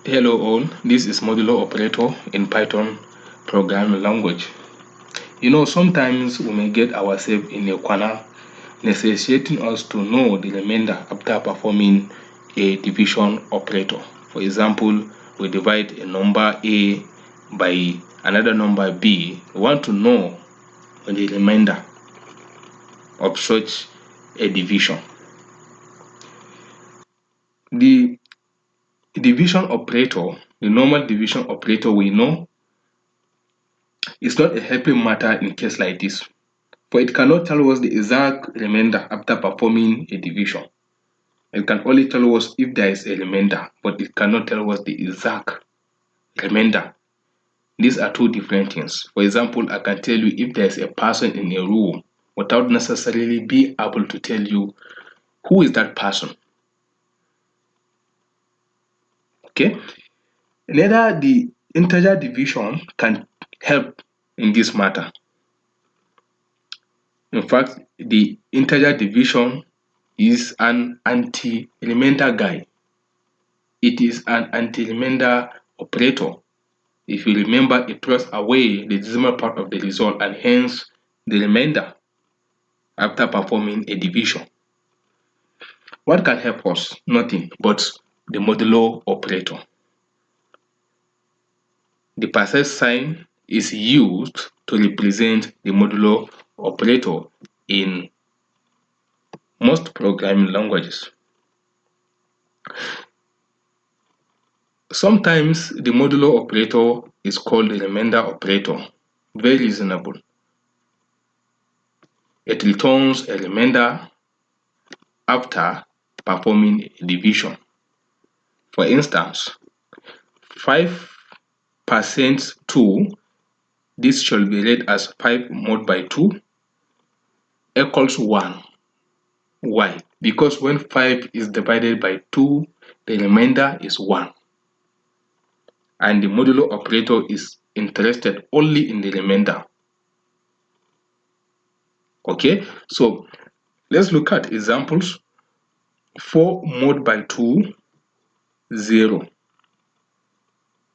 Hello all, this is Modulo operator in Python programming language. Sometimes we may get ourselves in a corner necessitating us to know the remainder after performing a division operator. For example, we divide a number A by another number B. We want to know the remainder of such a division. The division operator, the normal division operator we know, is not a helping matter in case like this, for it cannot tell us the exact remainder after performing a division. It can only tell us if there is a remainder, but it cannot tell us the exact remainder. These are two different things. For example, I can tell you if there is a person in a room without necessarily be able to tell you who is that person. Okay? Neither the integer division can help in this matter. In fact, the integer division is an anti-remainder guy. It is an anti-remainder operator. If you remember, it throws away the decimal part of the result and hence the remainder after performing a division. What can help us? Nothing but the modulo operator. The percent sign is used to represent the modulo operator in most programming languages. Sometimes the modulo operator is called the remainder operator. Very reasonable. It returns a remainder after performing a division. For instance, 5% 2, this shall be read as 5 mod by 2 equals 1. Why? Because when 5 is divided by 2, the remainder is 1. And the modulo operator is interested only in the remainder. Okay, so let's look at examples. 4 mod by 2, 0.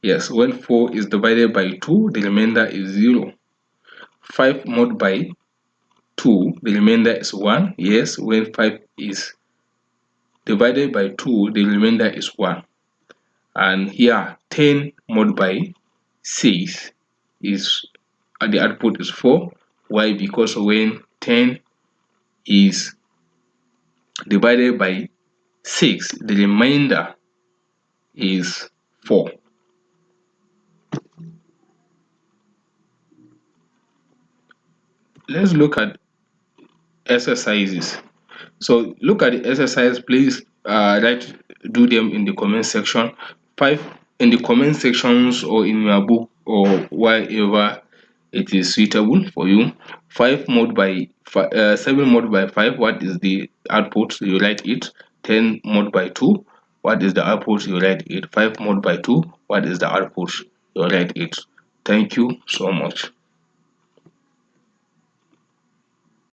Yes, when 4 is divided by 2, the remainder is 0. 5 mod by 2, the remainder is 1. Yes, when 5 is divided by 2, the remainder is 1. And here 10 mod by 6 is the output is 4. Why? Because when 10 is divided by 6, the remainder is 4. Let's look at exercises. So look at the exercise. Please do them in the comment section. 5 in the comment sections or in your book or wherever it is suitable for you. 5 mod by 7 mod by 5, what is the output? You write it. 10 mod by 2, what is the output? You write it. 5 mod by 2, what is the output? You write it. Thank you so much.